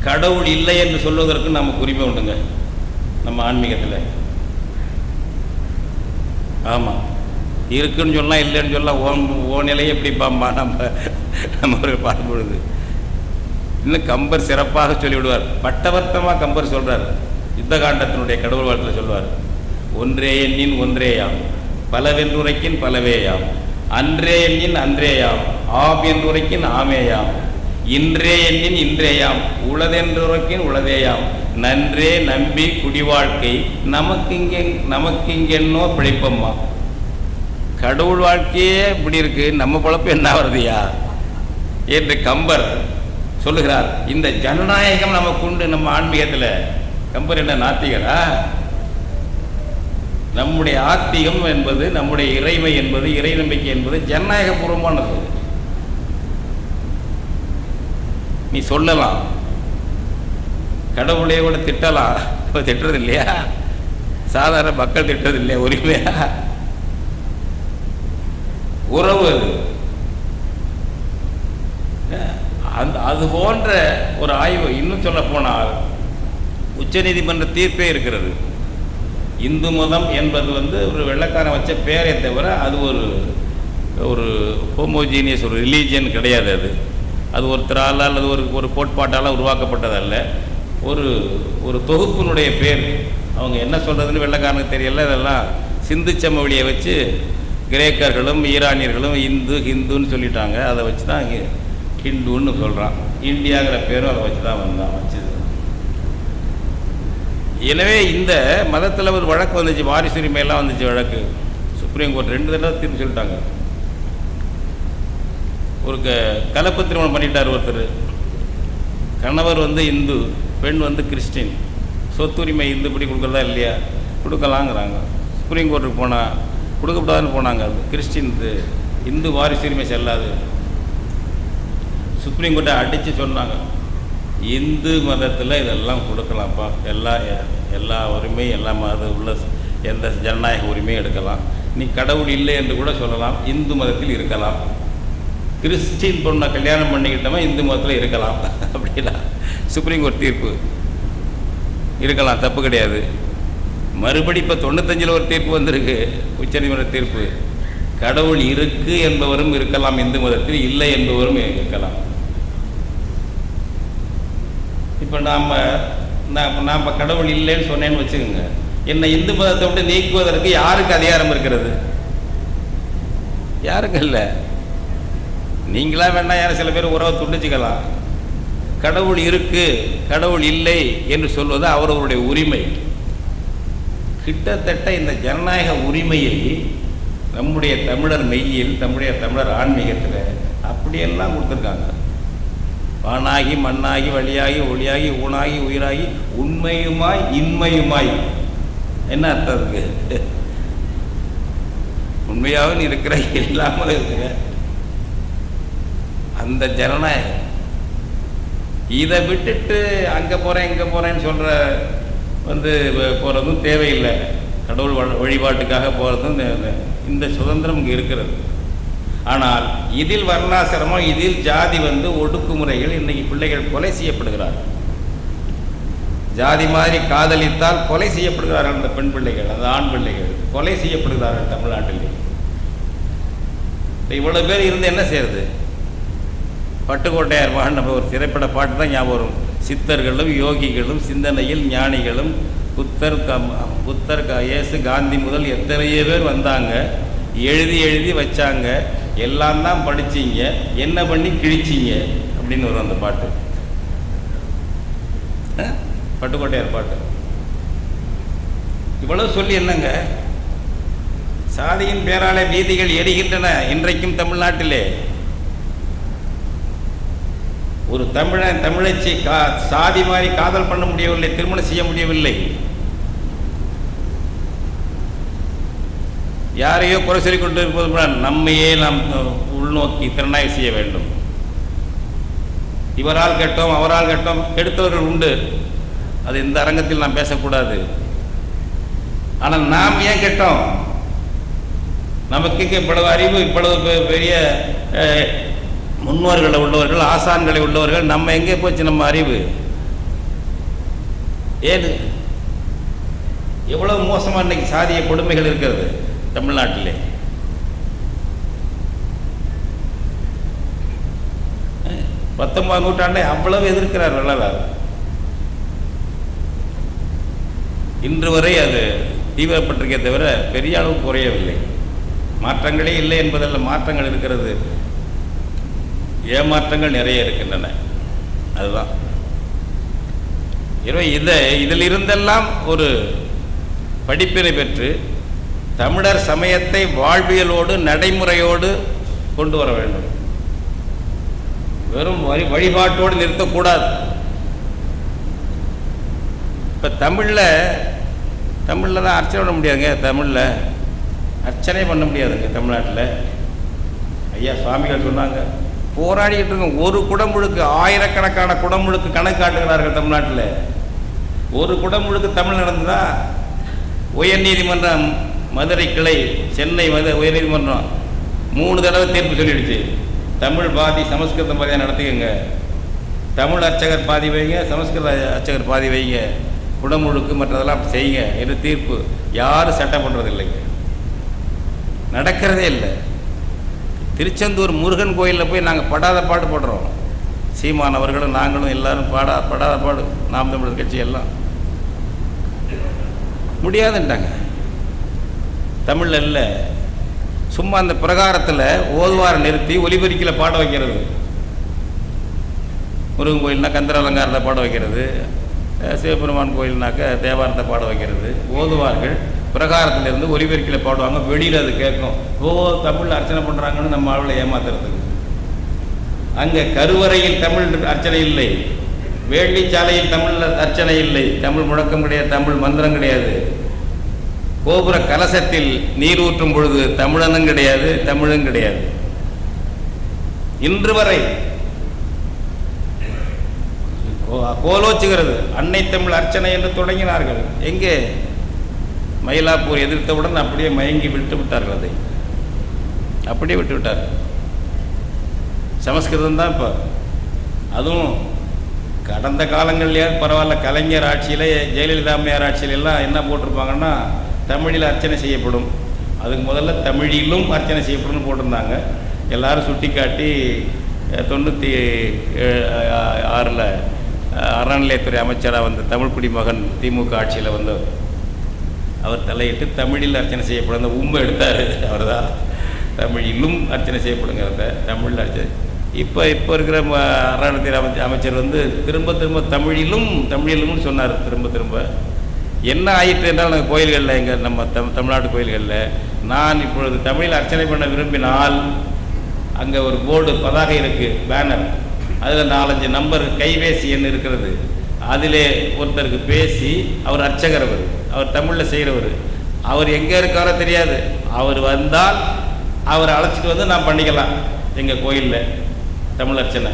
கடவுள் இல்லை என்று சொல்வதற்கு நமக்கு உரிமை உண்டுங்க நம்ம ஆன்மீகத்தில். ஆமாம், இருக்குன்னு சொல்லலாம், இல்லைன்னு சொல்லலாம். ஓ நிலையை எப்படி பாம்பா நம்ம பார்க்கும் பொழுது இன்னும் கம்பர் சிறப்பாக சொல்லிவிடுவார். பட்டவர்த்தமாக கம்பர் சொல்கிறார். யுத்த காண்டத்தினுடைய கடவுள் வாழ்த்தில் சொல்வார், ஒன்றே எண்ணின் ஒன்றேயாம், பலவென்றுரைக்கின் பலவேயாம், அன்றே எண்ணின் அன்றேயாம், ஆம் என்றுரைக்கின் ஆமேயாம், இன்றே எண்ணின் இன்றேயாம், உளதென்றுரைக்கின் உளதேயாம், நன்றே நம்பி குடிவாழ்க்கை நமக்கிங்கென்னோ பிழைப்பம்மா. கடவுள் வாழ்க்கையே இப்படி இருக்கு, நம்ம பொழப்பு என்ன வருதுயா என்று கம்பர் சொல்லுகிறார். இந்த ஜனநாயகம் நமக்கு உண்டு. நம்ம ஆன்மீகத்தில் கம்பர் என்ன நாத்திகரா? நம்முடைய ஆத்திகம் என்பது, நம்முடைய இறைமை என்பது, இறை நம்பிக்கை என்பது ஜனநாயக பூர்வமானது. நீ சொல்லலாம், கடவுளே கூட திட்டலாம், திட்டுறது இல்லையா? சாதாரண மக்கள் திட்டுறது இல்லையா? உரிமையா? உறவு அது போன்ற ஒரு ஆய்வு. இன்னும் சொல்ல போனால் உச்சநீதிமன்ற தீர்ப்பே இருக்கிறது. இந்து மதம் என்பது ஒரு வெள்ளைக்காரன் வச்ச பேரை தவிர அது ஒரு ஹோமோஜீனியஸ் ஒரு ரிலீஜியன் கிடையாது. அது ஒருத்தரால் அல்லது ஒரு கோட்பாட்டால் உருவாக்கப்பட்டதல்ல. ஒரு தொகுப்பினுடைய பேர். அவங்க என்ன சொல்கிறதுன்னு வெள்ளைக்காரனுக்கு தெரியல. இதெல்லாம் சிந்து சமவெளியை வச்சு கிரேக்கர்களும் ஈரானியர்களும் ஹிந்துன்னு சொல்லிட்டாங்க. அதை வச்சு தான் இங்கே ஹிந்துன்னு சொல்கிறான். இந்தியாங்கிற பேரும் அதை வச்சு தான் வச்சது. எனவே இந்த மதத்தில் ஒரு வழக்கு வந்துச்சு, வாரிசுரிமையெல்லாம் வந்துச்சு வழக்கு. சுப்ரீம் கோர்ட் 2 தடவை தீர்ப்பு சொல்லிட்டாங்க. ஒரு கலப்பு திருமணம் பண்ணிட்டார் ஒருத்தர். கணவர் இந்து, பெண் கிறிஸ்டின். சொத்துரிமை இந்துப்படி கொடுக்குறதா இல்லையா? கொடுக்கலாங்கிறாங்க. சுப்ரீம் கோர்ட்டுக்கு போனால் கொடுக்கப்படாதுன்னு போனாங்க. அது கிறிஸ்டின் இந்து வாரிசுரிமை செல்லாது. சுப்ரீம் கோர்ட்டை அடித்து சொன்னாங்க, இந்து மதத்தில் இதெல்லாம் கொடுக்கலாம்ப்பா, எல்லா உரிமையும் எல்லா மதம் உள்ள எந்த ஜனநாயக உரிமையும் எடுக்கலாம். நீ கடவுள் இல்லை என்று கூட சொல்லலாம், இந்து மதத்தில் இருக்கலாம். கிறிஸ்டின் பொண்ணை கல்யாணம் பண்ணிக்கிட்டவன் இந்து மதத்தில் இருக்கலாம் அப்படின்னா சுப்ரீம் கோர்ட் தீர்ப்பு. இருக்கலாம், தப்பு கிடையாது. மறுபடி இப்போ 95 ஒரு தீர்ப்பு வந்திருக்கு, உச்சநீதிமன்ற தீர்ப்பு. கடவுள் இருக்கு என்பவரும் இருக்கலாம் இந்து மதத்தில், இல்லை என்பவரும் இருக்கலாம். இப்போ நாம் கடவுள் இல்லைன்னு சொன்னேன்னு வச்சுக்கோங்க, என்னை இந்து மதத்தை விட்டு நீக்குவதற்கு யாருக்கு அதிகாரம் இருக்கிறது? யாருக்கு இல்லை. நீங்களா வேணா யாரும் சில பேர் உறவை துண்டிச்சுக்கலாம். கடவுள் இருக்கு, கடவுள் இல்லை என்று சொல்வது அவரவருடைய உரிமை. கிட்டத்தட்ட இந்த ஜனநாயக உரிமையை நம்முடைய தமிழர் மெய்யில், நம்முடைய தமிழர் ஆன்மீகத்தில் அப்படியெல்லாம் கொடுத்துருக்காங்க. வானாகி மண்ணாகி வழியாகி ஒளியாகி ஊனாகி உயிராகி உண்மையுமாய் இன்மையுமாய். என்ன அர்த்தம் இருக்கு? உண்மையாகவும் இருக்கிற, இல்லாமல் இருக்கிற அந்த ஜனநாயகம். இதை விட்டுட்டு அங்கே போகிறேன் இங்கே போகிறேன்னு சொல்கிற போகிறதும் தேவையில்லை. கடவுள் வழிபாட்டுக்காக போகிறதும் இந்த சுதந்திரம் இங்கே இருக்கிறது. ஆனால் இதில் வர்ணாசிரமம், இதில் ஜாதி ஒடுக்குமுறைகள். இன்றைக்கி பிள்ளைகள் கொலை செய்யப்படுகிறார். ஜாதி மாதிரி காதலித்தால் கொலை செய்யப்படுகிறார்கள். அந்த பெண் பிள்ளைகள், அந்த ஆண் பிள்ளைகள் கொலை செய்யப்படுகிறார்கள் தமிழ்நாட்டில். இவ்வளோ பேர் இருந்து என்ன செய்யறது? பட்டுக்கோட்டையார் மகன் நம்ம ஒரு திரைப்பட பாட்டு தான் ஞாபகம் வரும். சித்தர்களும் யோகிகளும் சிந்தனையில் ஞானிகளும் புத்தர் இயேசு காந்தி முதல் எத்தனையோ பேர் வந்தாங்க, எழுதி வச்சாங்க, எல்லாம் தான் படிச்சிங்க, என்ன பண்ணி கிழிச்சிங்க அப்படின்னு வரும் அந்த பாட்டு. பட்டுக்கோட்டையார் பாட்டு. இவ்வளவு சொல்லி என்னங்க? சாதியின் பேராலே வீதிகள் எரிகின்றன இன்றைக்கும் தமிழ்நாட்டிலே. ஒரு தமிழச்சி சாதி மாதிரி காதல் பண்ண முடியவில்லை, திருமணம் செய்ய முடியவில்லை. யாரையோ குறை சொல்லிக் கொண்டு இருப்பது நம்மையே நாம் உள்நோக்கி திறனாய்வு செய்ய வேண்டும். இவரால் கெட்டோம், அவரால் கெட்டோம், கெடுத்தவர்கள் உண்டு. அது இந்த அரங்கத்தில் நாம் பேசக்கூடாது. ஆனால் நாம் ஏன் கெட்டோம்? நமக்கு இவ்வளவு அறிவு, இவ்வளவு பெரிய முன்னோர்களை உள்ளவர்கள், ஆசான்களை உள்ளவர்கள், நம்ம எங்கே போச்சு நம்ம அறிவு? ஏது எவ்வளவு மோசமாக இன்னைக்கு சாதிய கொடுமைகள் இருக்கிறது தமிழ்நாட்டிலே. பத்தொன்பதாம் நூற்றாண்டை அவ்வளவு எதிர்க்கிறார் வள்ளலார். இன்று வரை அது தீவிரப்பட்டிருக்கே தவிர பெரிய அளவு குறையவில்லை. மாற்றங்களே இல்லை என்பதல்ல, மாற்றங்கள் இருக்கிறது, ஏமாற்றங்கள் நிறைய இருக்கின்றன. அதுதான். எனவே இதில் இருந்தெல்லாம் ஒரு படிப்பினை பெற்று தமிழர் சமயத்தை வாழ்வியலோடு நடைமுறையோடு கொண்டு வர வேண்டும். வெறும் வழிபாட்டோடு நிறுத்தக்கூடாது. இப்போ தமிழில் தான் அர்ச்சனை பண்ண முடியாதுங்க. தமிழில் அர்ச்சனை பண்ண முடியாதுங்க தமிழ்நாட்டில். ஐயா சுவாமிகள் சொன்னாங்க, போராடிக்கிட்டு இருக்கோம். ஒரு குடமுழுக்கு, ஆயிரக்கணக்கான குடமுழுக்கு கணக்கு காட்டுகிறார்கள் தமிழ்நாட்டில். ஒரு குடமுழுக்கு தமிழ் நடந்ததா? உயர்நீதிமன்றம் மதுரை கிளை, சென்னை உயர்நீதிமன்றம் 3 தடவை தீர்ப்பு சொல்லிடுச்சு. தமிழ் பாதி சமஸ்கிருதம் பாதியாக நடத்திக்கங்க, தமிழ் அர்ச்சகர் பாதி வைங்க, சமஸ்கிருத அர்ச்சகர் பாதி வைங்க, குடமுழுக்கு மற்றதெல்லாம் செய்யுங்க என்று தீர்ப்பு. யாரும் சட்டம் பண்ணுறது இல்லைங்க, நடக்கிறதே இல்லை. திருச்செந்தூர் முருகன் கோயிலில் போய் நாங்கள் படாத பாடு போடுறோம். சீமான் அவர்களும் நாங்களும் எல்லாரும் படாத பாடு, நாம் தமிழர் கட்சி எல்லாம் முடியாதுன்ட்டாங்க. தமிழில் இல்லை, சும்மா அந்த பிரகாரத்தில் ஓதுவார நிறுத்தி ஒலிபெருக்கில் பாட வைக்கிறது. முருகன் கோயில்னா கந்தர அலங்காரத்தை பாட வைக்கிறது, சிவபெருமான் கோயில்னாக்க தேவாரத்தை பாட வைக்கிறது. ஓதுவார்கள் பிரகாரத்திலிருந்து ஒலிபெருக்கில் பாடுவாங்க, வெளியில் அது கேட்கும். தமிழ் அர்ச்சனை பண்ணுறாங்கன்னு நம்ம ஆளுகளை ஏமாத்துறதுக்கு. அங்கே கருவறையில் தமிழ் அர்ச்சனை இல்லை, வேள்விச்சாலையில் தமிழ் அர்ச்சனை இல்லை, தமிழ் முழக்கம் கிடையாது, தமிழ் மந்திரம் கிடையாது. கோபுர கலசத்தில் நீர் ஊற்றும் பொழுது தமிழனும் கிடையாது, தமிழும் கிடையாது. இன்று வரை கோலோச்சுகிறது. அன்னை தமிழ் அர்ச்சனை என்று தொடங்கினார்கள். எங்கே? மயிலாப்பூர் எதிர்த்தவுடன் அப்படியே மயங்கி விட்டு விட்டார்கள். அதை அப்படியே விட்டு விட்டார்கள். சமஸ்கிருதம் தான் இப்போ. அதுவும் கடந்த காலங்கள்லேயாவது பரவாயில்ல. கலைஞர் ஆட்சியில், ஜெயலலிதா அம்மையார் ஆட்சியிலெல்லாம் என்ன போட்டிருப்பாங்கன்னா, தமிழில் அர்ச்சனை செய்யப்படும். அதுக்கு முதல்ல தமிழிலும் அர்ச்சனை செய்யப்படும்னு போட்டிருந்தாங்க. எல்லாரும் சுட்டி காட்டி 96 அறநிலையத்துறை அமைச்சராக வந்த தமிழ் குடிமகன் திமுக ஆட்சியில் வந்தவர், அவர் தலையிட்டு தமிழில் அர்ச்சனை செய்யப்படும் அந்த உண்மை எடுத்தார். அவர் தான் தமிழிலும் அர்ச்சனை செய்யப்படுங்கிறத தமிழில் அர்ச்சனை. இப்போ இருக்கிற அறநிலையத்துறை அமைச்சர் திரும்ப தமிழிலும்னு சொன்னார். திரும்ப என்ன ஆயிற்று என்றால், நாங்கள் கோயில்களில், எங்கள் நம்ம தமிழ்நாட்டு கோயில்களில் நான் இப்பொழுது தமிழில் அர்ச்சனை பண்ண விரும்பினால் அங்கே ஒரு போர்டு பதாகை இருக்குது, பேனர், அதில் 4-5 நம்பர் கைபேசி எண் இருக்கிறது. அதிலே ஒருத்தருக்கு பேசி, அவர் அர்ச்சகர், அவர் தமிழில் செய்கிறவர், அவர் எங்கே இருக்காரோ தெரியாது, அவர் வந்தால் அவரை அழைச்சிட்டு வந்து நான் பண்ணிக்கலாம் எங்கள் கோயிலில் தமிழ் அர்ச்சனை.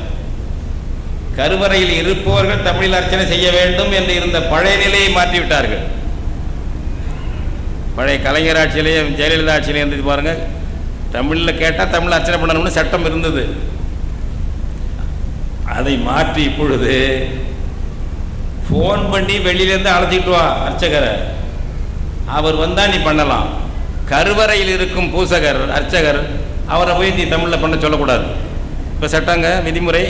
கருவறையில் இருப்பவர்கள் தமிழில் அர்ச்சனை செய்ய வேண்டும் என்று இருந்த பழைய நிலையை மாற்றிவிட்டார்கள். பழைய கலைஞர் ஆட்சியிலேயே, ஜெயலலிதா ஆட்சியிலே இருந்தது பாருங்க, தமிழில் கேட்டால் தமிழ் அர்ச்சனை பண்ணணும்னு சட்டம் இருந்தது. அதை மாற்றி இப்பொழுது ஃபோன் பண்ணி வெளியிலேருந்து அழைச்சிட்டு வா அர்ச்சகரை, அவர் வந்தால் நீ பண்ணலாம். கருவறையில் இருக்கும் பூசகர், அர்ச்சகர், அவரை போய் நீ தமிழில் பண்ண சொல்லக்கூடாது. இப்போ சட்டங்க, விதிமுறை.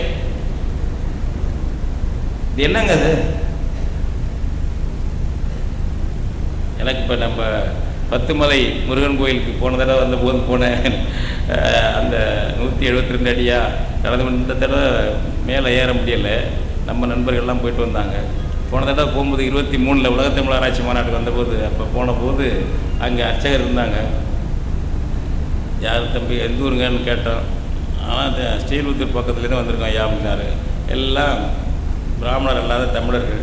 இது என்னங்க அது? எனக்கு இப்போ நம்ம பத்துமலை முருகன் கோயிலுக்கு போன தடவை வந்தபோது போனேன். அந்த 172 அடியா கடந்து, இந்த தடவை மேலே ஏற முடியலை. நம்ம நண்பர்கள்லாம் போயிட்டு வந்தாங்க. போன தடவை போகும்போது 23 உலகத்தமிழ் ஆராய்ச்சி மாநாட்டுக்கு வந்தபோது, அப்போ போன போது அங்கே அர்ச்சகர் இருந்தாங்க. யார் தம்பி எந்த ஊருங்கன்னு கேட்டோம். ஆனால் ஸ்ரீவில்லிபுத்தூர் பக்கத்துலேருந்து வந்திருக்கோம் ஐயா அப்படின்னாரு. எல்லாம் பிராமணர் அல்லாத தமிழர்கள்.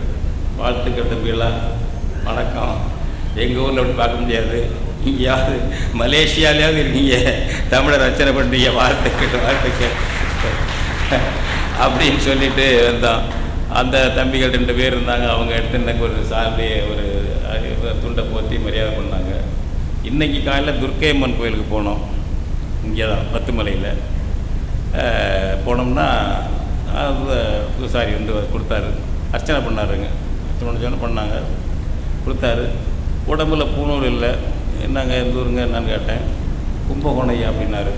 வாழ்த்துக்கள் தம்பியெல்லாம், வணக்கம். எங்கள் ஊரில் அப்படி பார்க்க முடியாது, இங்கேயாவது மலேசியாலையாவது இருக்கீங்க, தமிழர் அர்ச்சனை பண்ணுறீங்க, வாழ்த்துக்கள் அப்படின்னு சொல்லிட்டு வந்தோம். அந்த தம்பிகள் 2 பேர் இருந்தாங்க. அவங்க எடுத்து எனக்கு ஒரு சார்பிலே ஒரு துண்டை போற்றி மரியாதை பண்ணாங்க. இன்றைக்கி காலையில் துர்க்கையம்மன் கோயிலுக்கு போனோம். இங்கே தான் பத்துமலையில் போனோம்னா பூசாரி கொடுத்தாரு, அர்ச்சனை பண்ணாருங்க. அர்ச்சனை பண்ணாங்க, கொடுத்தாரு. உடம்புல பூணூல் இல்லை. என்னங்க எந்த ஊருங்க என்னன்னு கேட்டேன். கும்பகோணம் ஐயா அப்படின்னாரு.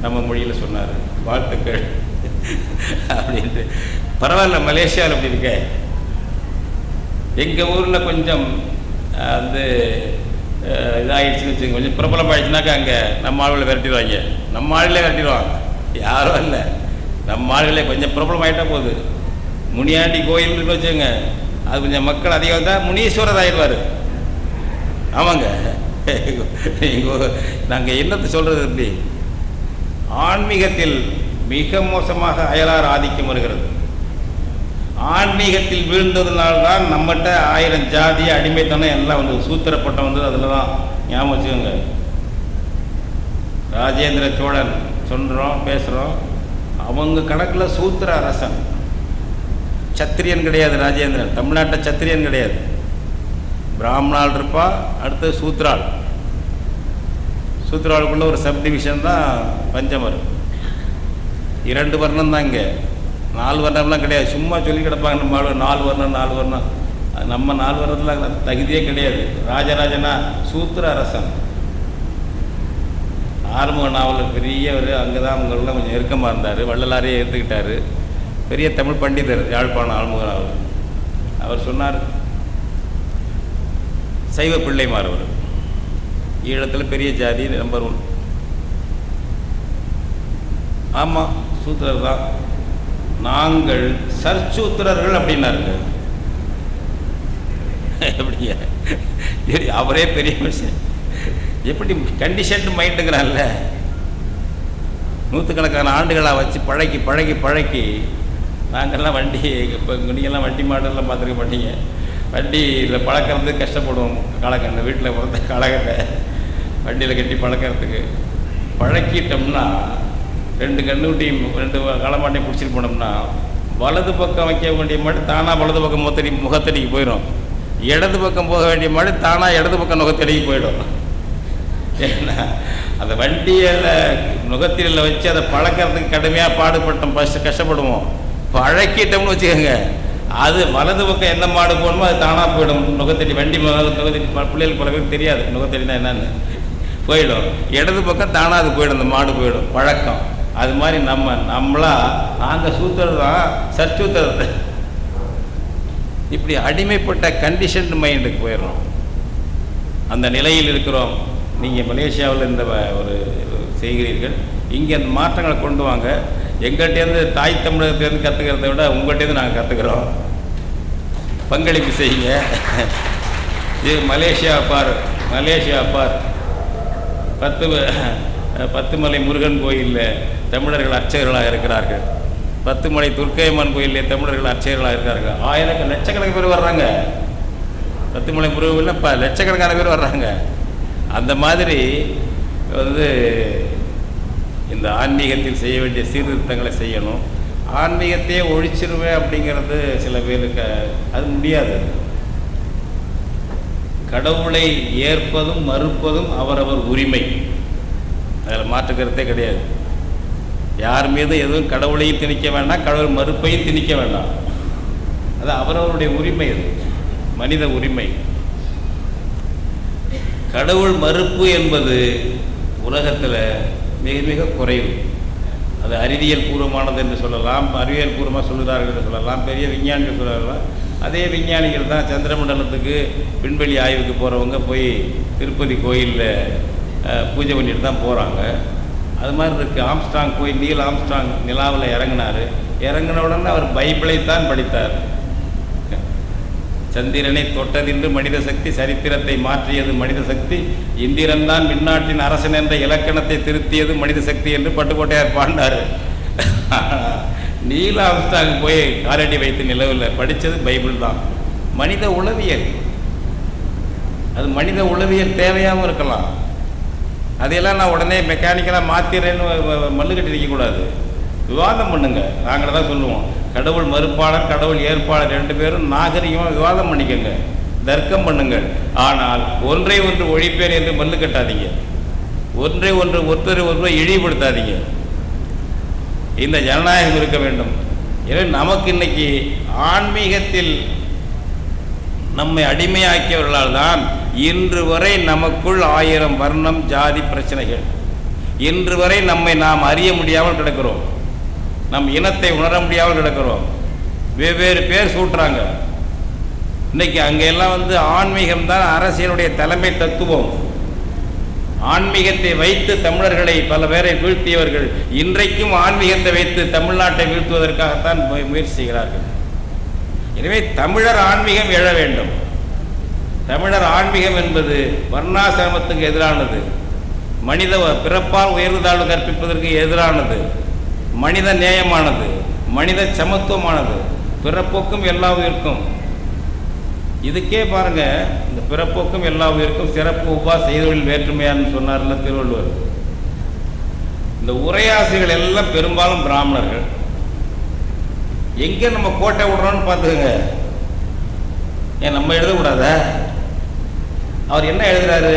நம்ம மொழியில் சொன்னார், வாழ்த்துக்கள் அப்படின்ட்டு. பரவாயில்ல, மலேசியாவில் அப்படி இருக்க. எங்கள் ஊரில் கொஞ்சம் இதாகிடுச்சுன்னு வச்சுக்கோங்க, கொஞ்சம் பிரபலம் ஆகிடுச்சுனாக்கா அங்கே நம்ம ஆளுகளை விரட்டிடுவாங்க. நம்ம ஆளுகளே விரட்டிடுவாங்க, யாரும் இல்லை. நம்ம ஆளுகளே கொஞ்சம் பிரபலம் ஆகிட்டா போகுது. முனியாண்டி கோயில்னு வச்சுக்கோங்க, அது கொஞ்சம் மக்கள் அதிகம் தான் முனீஸ்வரர் ஆகிடுவார். ஆமாங்க, நாங்கள் என்னத்தை சொல்கிறது? எப்படி ஆன்மீகத்தில் மிக மோசமாக அயலார் ஆதிக்கம் வருகிறது. ஆன்மீகத்தில் வீழ்ந்ததுனால்தான் நம்மகிட்ட 1000 ஜாதி அடிமைத்தனம் எல்லாம் வந்து சூத்திரப்பட்டம் வந்து அதில் தான். ஞாபகம் வச்சுக்கோங்க, ராஜேந்திர சோழன் சொல்கிறோம் பேசுகிறோம், அவங்க கணக்கில் சூத்திர அரசன், சத்திரியன் கிடையாது. ராஜேந்திரன் தமிழ்நாட்டை சத்திரியன் கிடையாது. பிராமணால் இருப்பா, அடுத்தது சூத்ரால். சூத்ராளுக்குள்ள ஒரு சப் டிவிஷன் தான் பஞ்சமர். 2 வர்ணம் தான் இங்கே, 4 வர்ணம்லாம் கிடையாது. சும்மா சொல்லி கிடப்பாங்க நம்ம 4 வர்ணம் 4 வர்ணம். நம்ம 4 வர்ணத்தில் தகுதியே கிடையாது. ராஜராஜனா சூத்திர அரசன். ஆறுமுக நாவல் பெரியவர், அங்கே தான் அவங்களெலாம் கொஞ்சம் நெருக்கமாக இருந்தார். வள்ளலாரே ஏற்றுக்கிட்டார். பெரிய தமிழ் பண்டிதர் யாழ்ப்பாணம் ஆறுமுக நாவல். அவர் சொன்னார், சைவ பிள்ளைமார் அவர், ஈழத்தில் பெரிய ஜாதி நம்பர் 1. ஆமாம், சூத்திரர் தான். நாங்கள் சற்சூத்திரர்கள் அப்படின்னாருங்க. எப்படிங்க, அவரே பெரிய விஷயம். எப்படி கண்டிஷன்டு மைண்டுங்கிறான்ல, நூற்றுக்கணக்கான ஆண்டுகளாக வச்சு பழக்கி பழக்கி பழக்கி. நாங்கள்லாம் வண்டி, இப்போ நீங்கள்லாம் வண்டி மாடெல்லாம் பார்த்துருக்க மாட்டீங்க. வண்டியில் பழக்கிறது கஷ்டப்படுவோம். காலக்கண்ணு வீட்டில் பிறந்த காலக்கண்ணை வண்டியில் கட்டி பழக்கிறதுக்கு பழக்கிட்டோம்னா 2 கண்ணுக்குட்டியும் 2 களமாட்டையும் பிடிச்சிட்டு போனோம்னா வலது பக்கம் வைக்க வேண்டிய மாடு தானாக வலது பக்கம் முகத்தடிக்கு போயிடும். இடது பக்கம் போக வேண்டிய மாடு தானாக இடது பக்கம் நுகத்தடிக்கு போயிடும். ஏன்னா அந்த வண்டியில் நுகத்திரியில் வச்சு அதை பழக்கிறதுக்கு கடுமையாக பாடுபட்டோம், ஃபஸ்ட்டு கஷ்டப்படுவோம். பழக்கிட்டோம்னு வச்சுக்கோங்க, அது வலது பக்கம் எந்த மாடு போகணுமோ அது தானாக போயிடும். நுகத்தடி வண்டி நுகத்தடி பிள்ளைகளுக்கு பல பேருக்கு தெரியாது நுகத்தடினா என்னன்னு, போயிடும். இடது பக்கம் தானாக அது போயிடும், அந்த மாடு போயிடும். பழக்கம் அது மாதிரி நாங்கள் சூத்திரர் தான், சற்சூத்திரர். இப்படி அடிமைப்பட்ட கண்டிஷன்டு மைண்டுக்கு போயிடுறோம். அந்த நிலையில் இருக்கிறோம். நீங்கள் மலேசியாவில் இந்த ஒரு செய்கிறீர்கள், இங்கே அந்த மாற்றங்களை கொண்டு வாங்க. எங்கள்கிட்டேருந்து தாய் தமிழகத்திலேருந்து கற்றுக்கிறத விட உங்கள்கிட்டேருந்து நாங்கள் கற்றுக்குறோம். பங்களிப்பு செய்யுங்க. இது மலேசியா பார், மலேசியா பார். 10 மலை முருகன் கோயிலில் தமிழர்கள் அர்ச்சகர்களாக இருக்கிறார்கள். 10 மலை துர்க்கையம்மன் கோயிலில் தமிழர்கள் அர்ச்சகர்களாக இருக்கிறார்கள். லட்சக்கணக்கான பேர் வர்றாங்க. 10 மலை முருகன் லட்சக்கணக்கான பேர் வர்றாங்க. அந்த மாதிரி வந்து இந்த ஆன்மீகத்தில் செய்ய வேண்டிய சீர்திருத்தங்களை செய்யணும். ஆன்மீகத்தையே ஒழிச்சிருவேன் அப்படிங்கிறது சில பேருக்கு அது முடியாது. கடவுளை ஏற்பதும் மறுப்பதும் அவரவர் உரிமை, அதில் மாற்றுக்கிறதே கிடையாது. யார் மீது எதுவும் கடவுளையும் திணிக்க வேண்டாம், கடவுள் மறுப்பையும் திணிக்க வேண்டாம். அது அவரவருடைய உரிமை, அது மனித உரிமை. கடவுள் மறுப்பு என்பது உலகத்தில் மிக மிக குறைவு. அது அறிவியல் பூர்வமானது என்று சொல்லலாம், அறிவியல் பூர்வமாக சொல்லுகிறார்கள் என்று சொல்லலாம், பெரிய விஞ்ஞானிகள் சொல்லலாம். அதே விஞ்ஞானிகள் தான் சந்திரமண்டலத்துக்கு விண்வெளி ஆய்வுக்கு போகிறவங்க போய் திருப்பதி கோயிலில் பூஜை பண்ணிட்டு தான் போகிறாங்க. அது மாதிரி இருக்குது. ஆம்ஸ்ட்ராங் போய் நீல் ஆம்ஸ்ட்ராங் நிலாவில் இறங்கினார். இறங்கின உடனே அவர் பைபிளைத்தான் படித்தார். சந்திரனை தொட்டதின்று மனித சக்தி, சரித்திரத்தை மாற்றியது மனித சக்தி, இந்திரன் தான் விண்ணாட்டின் அரசன் என்ற இலக்கணத்தை திருத்தியது மனித சக்தி என்று பட்டுக்கோட்டையார் பாண்டார். நீல் ஆம்ஸ்ட்ராங் போய் காலடி வைத்து நிலவில் படித்தது பைபிள் தான். மனித உளவியல், அது மனித உளவியல் தேவையாகவும் இருக்கலாம். அதையெல்லாம் நான் உடனே மெக்கானிக்கலாக மாற்றிடுறேன்னு மல்லு கட்டி இருக்கக்கூடாது. விவாதம் பண்ணுங்க. நாங்கள தான் சொல்லுவோம், கடவுள் மறுப்பாளர் கடவுள் ஏற்பாளர் 2 பேரும் நாகரிகமாக விவாதம் பண்ணிக்கோங்க, தர்க்கம் பண்ணுங்கள். ஆனால் ஒன்றை ஒன்று ஒழிப்பேன் என்று மல்லு கட்டாதீங்க. ஒருத்தரை இழிவுபடுத்தாதீங்க. இந்த ஜனநாயகம் இருக்க வேண்டும். எனவே நமக்கு இன்னைக்கு ஆன்மீகத்தில் நம்மை அடிமையாக்கியவர்களால் தான் இன்று வரை நமக்குள் 1000 வர்ணம் ஜாதி பிரச்சனைகள். இன்று வரை நம்மை நாம் அறிய முடியாமல் கிடக்கிறோம். நம் இனத்தை உணர முடியாமல் கிடக்கிறோம். வெவ்வேறு பேர் சூட்டுறாங்க. இன்றைக்கி அங்கெல்லாம் வந்து ஆன்மீகம்தான் அரசியலுடைய தலைமை தத்துவம். ஆன்மீகத்தை வைத்து தமிழர்களை பல பேரை வீழ்த்தியவர்கள் இன்றைக்கும் ஆன்மீகத்தை வைத்து தமிழ்நாட்டை வீழ்த்துவதற்காகத்தான் முயற்சி செய்கிறார்கள். எனவே தமிழர் ஆன்மீகம் எழ வேண்டும். தமிழர் ஆன்மீகம் என்பது வர்ணாசிரமத்துக்கு எதிரானது, மனித பிறப்பால் உயர்வு தாழ்வு கற்பிப்பதற்கு எதிரானது, மனித நேயமானது, மனித சமத்துவமானது, பிறப்போக்கும் எல்லா உயிருக்கும். இதுக்கே பாருங்க, இந்த பிறப்போக்கும் எல்லா உயிருக்கும் சிறப்பு உபா செய்தொழில் வேற்றுமையான்னு சொன்னார்ல திருவள்ளுவர். இந்த உரையாசிரியர்கள் எல்லாம் பெரும்பாலும் பிராமணர்கள். எங்கே நம்ம கோட்டை விடுறோம்னு பார்த்துக்கோங்க. ஏன் நம்ம எழுதக்கூடாத? அவர் என்ன எழுதுறாரு?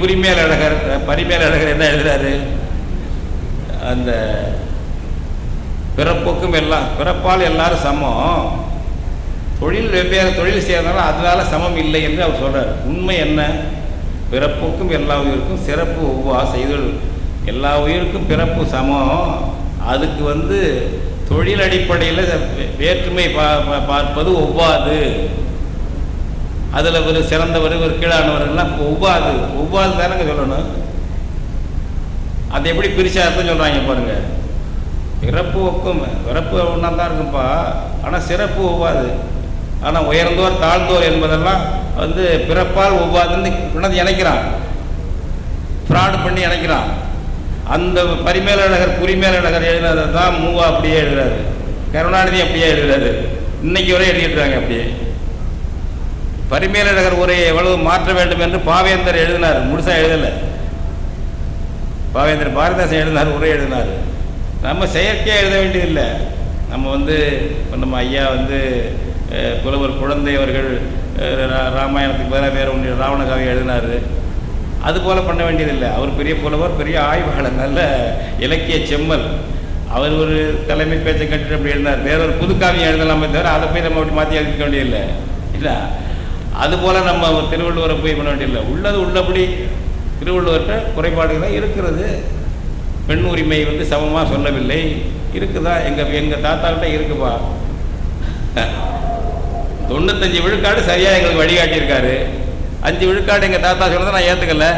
புரிமேல் அழகர், பரிமேல் அழகர் என்ன எழுதுறாரு? அந்த பிறப்போக்கும் எல்லாம், பிறப்பால் எல்லாரும் சமம், தொழில் வெவ்வேறு தொழில் செய்யறதுனால அதனால சமம் இல்லை என்று அவர் சொல்றார். உண்மை என்ன? பிறப்புக்கும் எல்லா உயிருக்கும் சிறப்பு ஒவ்வா செய்தல். எல்லா உயிருக்கும் பிறப்பு சமம். அதுக்கு வந்து தொழில் அடிப்படையில் வேற்றுமை பார்ப்பது ஒவ்வாது. அதில் ஒரு சிறந்தவர் ஒரு கீழானவர்கள்லாம் ஒவ்வாது. ஒவ்வாது தானங்க சொல்லணும். அதை எப்படி பிரிச்சா அர்த்தம் சொல்கிறாங்க பாருங்க. பிறப்பு ஒன்றா தான் இருக்கும்பா, ஆனால் சிறப்பு ஒவ்வாது. ஆனால் உயர்ந்தோர் தாழ்ந்தோர் என்பதெல்லாம் வந்து பிறப்பால் ஒவ்வாதுன்னு இணைக்கிறான், ஃப்ராடு பண்ணி இணைக்கிறான். அந்த பரிமேலழகர் புரிமேலழகர் எழுதினதை தான் மூவா அப்படியே எழுதுறாரு, கருணாநிதி அப்படியே எழுதுறாரு, இன்னைக்கு வரை எழுதிட்டுறாங்க அப்படியே. பரிமேலழகர் உரையை எவ்வளவு மாற்ற வேண்டும் என்று பாவேந்தர் எழுதினார், முழுசா எழுதலை. பாவேந்தர் பாரதிதாசன் எழுதினார், உரை எழுதினார். நம்ம செயற்கையாக எழுத வேண்டியதில்லை. நம்ம வந்து நம்ம ஐயா வந்து புலவர் குழந்தை அவர்கள் ராமாயணத்துக்கு பதிலாக வேறு ஒன்று ராவணகாவை எழுதினார். அதுபோல் பண்ண வேண்டியதில்லை. அவர் பெரிய புலவர், பெரிய ஆய்வாளர், நல்ல இலக்கிய செம்மல். அவர் ஒரு தலைமை பேச்சை கட்டிட்டு அப்படி எழுதினார். வேறொரு புதுக்காவியம் எழுதலாமே தவிர அதை போய் நம்ம அப்படி மாற்றி எழுதிக்க வேண்டியதில்லை இல்லை. அதுபோல் நம்ம திருவள்ளுவரை போய் பண்ண வேண்டியதில்லை. உள்ளது உள்ளபடி திருவள்ளுவர்கிட்ட குறைபாடுகள் இருக்கிறது. பெண் உரிமை வந்து சமமாக சொல்லவில்லை, இருக்குதா? எங்கள் தாத்தாக்கிட்ட இருக்குப்பா. 95 விழுக்காடு சரியாக எங்களுக்கு வழிகாட்டியிருக்காரு. 5 விழுக்காடு எங்கள் தாத்தா சொன்னதை நான் ஏற்றுக்கலை,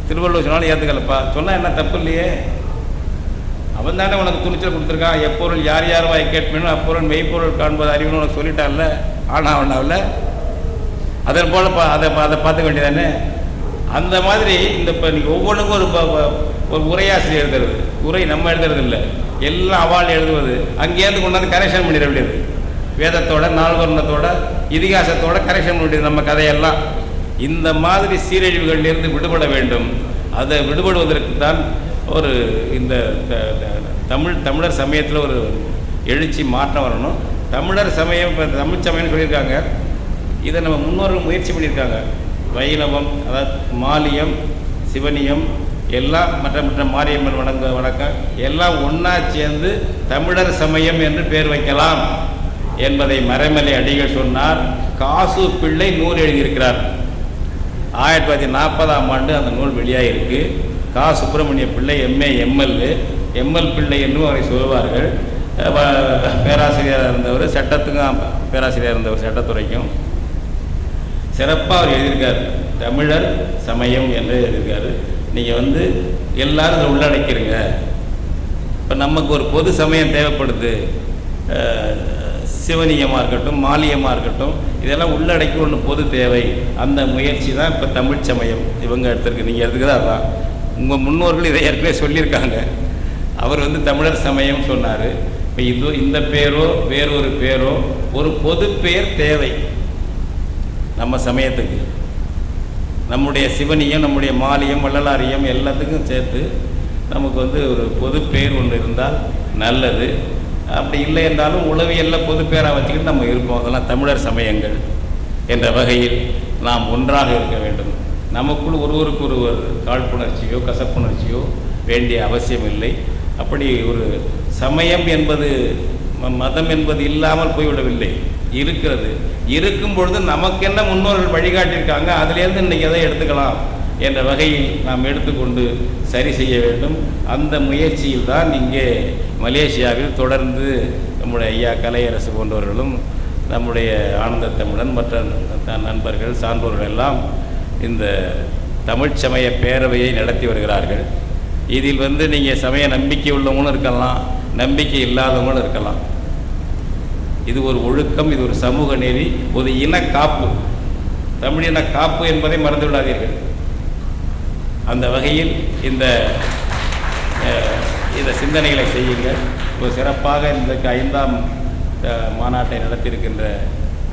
திருவள்ளுவர் சொன்னாலும் ஏற்றுக்கலப்பா. சொன்னால் என்ன தப்பு இல்லையே? அவன் தானே உனக்கு துணிச்சல் கொடுத்துருக்கான். எப்பொருள் யார் யார் வாய் கேட்பேனும் அப்பொருள் மெய்ப்பொருள் காண்பது அறிவுன்னு உனக்கு சொல்லிட்டான்ல. ஆனால் அவனாவில் அதன் போல் அதை பார்த்துக்க வேண்டியதானே. அந்த மாதிரி இந்த இப்போ நீங்கள் ஒவ்வொன்றுக்கும் ஒரு உரையாசிரியர் எழுதுறது. உரை நம்ம எழுதுறது இல்லை, எல்லாம் அவள் எழுதுவது. அங்கேருந்து கொண்டாந்து கரெக்ஷன் பண்ணிட வேண்டியது. வேதத்தோட நால்வர்ணத்தோட இதிகாசத்தோட கரெக்ஷன் பண்ண வேண்டியது நம்ம கதையெல்லாம். இந்த மாதிரி சீரழிவுகளிலிருந்து விடுபட வேண்டும். அதை விடுபடுவதற்கு தான் ஒரு இந்த தமிழர் சமயத்தில் ஒரு எழுச்சி மாற்றம் வரணும். தமிழர் சமயம், இப்போ தமிழ் சமயம்னு சொல்லியிருக்காங்க. இதை நம்ம முன்னோர்கள் முயற்சி பண்ணியிருக்காங்க. வைணவம், அதாவது மாலியம், சிவனியம் எல்லாம் மற்ற மாரியம்மன் வணக்கம் எல்லாம் ஒன்றா சேர்ந்து தமிழர் சமயம் என்று பேர் வைக்கலாம் என்பதை மறைமலை அடிகள் சொன்னார். காசு பிள்ளை நூல் எழுதியிருக்கிறார். 1940ஆம் ஆண்டு அந்த நூல் வெளியாகிருக்கு. கா சுப்பிரமணிய பிள்ளை எம்ஏ எம்எல் பிள்ளை என்றும் அவரை சொல்வார்கள். பேராசிரியராக இருந்தவர், சட்டத்துக்கும் பேராசிரியராக இருந்தவர், சட்டத்துறைக்கும். சிறப்பாக அவர் எழுதியிருக்கார். தமிழர் சமயம் என்று எழுதியிருக்காரு. நீங்கள் வந்து எல்லாரும் இதை உள்ளடக்கிடுங்க. இப்போ நமக்கு ஒரு பொது சமயம் தேவைப்படுது. சிவனியமாக இருக்கட்டும், மாலியமாக இருக்கட்டும், இதெல்லாம் உள்ளடக்கி ஒன்று பொது தேவை. அந்த முயற்சி தான் இப்போ தமிழ் சமயம் இவங்க எடுத்துருக்கு. நீங்கள் எடுத்துக்கிறதா தான் உங்கள் முன்னோர்கள் இதை ஏற்கனவே சொல்லியிருக்காங்க. அவர் வந்து தமிழர் சமயம் சொன்னார். இப்போ இந்த பேரோ வேறொரு பேரோ ஒரு பொது பெயர் தேவை நம்ம சமயத்துக்கு. நம்முடைய சிவனியம், நம்முடைய மாலியம், வள்ளலாரியம் எல்லாத்துக்கும் சேர்த்து நமக்கு வந்து ஒரு பொது பேர் ஒன்று இருந்தால் நல்லது. அப்படி இல்லை என்றாலும் உளவியலில் பொது பேராக வச்சுக்கிட்டு நம்ம இருப்போம். அதெல்லாம் தமிழர் சமயங்கள் என்ற வகையில் நாம் ஒன்றாக இருக்க வேண்டும். நமக்குள் ஒருவருக்கு ஒருவர் காழ்ப்புணர்ச்சியோ கசப்புணர்ச்சியோ வேண்டிய அவசியம் இல்லை. அப்படி ஒரு சமயம் என்பது மதம் என்பது இல்லாமல் போய்விடவில்லை, இருக்கிறது. இருக்கும் பொழுது நமக்கு என்ன முன்னோர்கள் வழிகாட்டியிருக்காங்க, அதிலேருந்து இன்றைக்கி எதை எடுத்துக்கலாம் என்ற வகையில் நாம் எடுத்துக்கொண்டு சரி செய்ய வேண்டும். அந்த முயற்சியில் தான் இங்கே மலேசியாவில் தொடர்ந்து நம்முடைய ஐயா கலையரசு போன்றவர்களும் நம்முடைய ஆனந்த தமிழன் மற்ற நண்பர்கள் சான்றோர்கள் எல்லாம் இந்த தமிழ் சமய பேரவையை நடத்தி வருகிறார்கள். இதில் நீங்கள் சமய நம்பிக்கை உள்ளவங்களும் இருக்கலாம், நம்பிக்கை இல்லாதவங்களும் இருக்கலாம். இது ஒரு ஒழுக்கம், இது ஒரு சமூக நெறி, ஒரு இன காப்பு, தமிழின காப்பு என்பதை மறந்து விடாதீர்கள். அந்த வகையில் இந்த சிந்தனைகளை செய்யுங்கள். ஒரு சிறப்பாக இந்த 5ஆம் மாநாட்டை நடத்தியிருக்கின்ற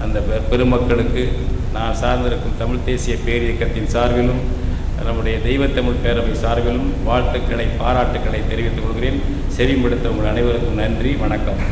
அந்த பெருமக்களுக்கு நான் சார்ந்திருக்கும் தமிழ் தேசிய பேரியக்கத்தின் சார்பிலும் நம்முடைய தெய்வத்தமிழ் பேரவை சார்பிலும் வாழ்த்துக்களை, பாராட்டுக்களை தெரிவித்துக் கொள்கிறேன். செவிமடுத்த உங்கள் அனைவருக்கும் நன்றி, வணக்கம்.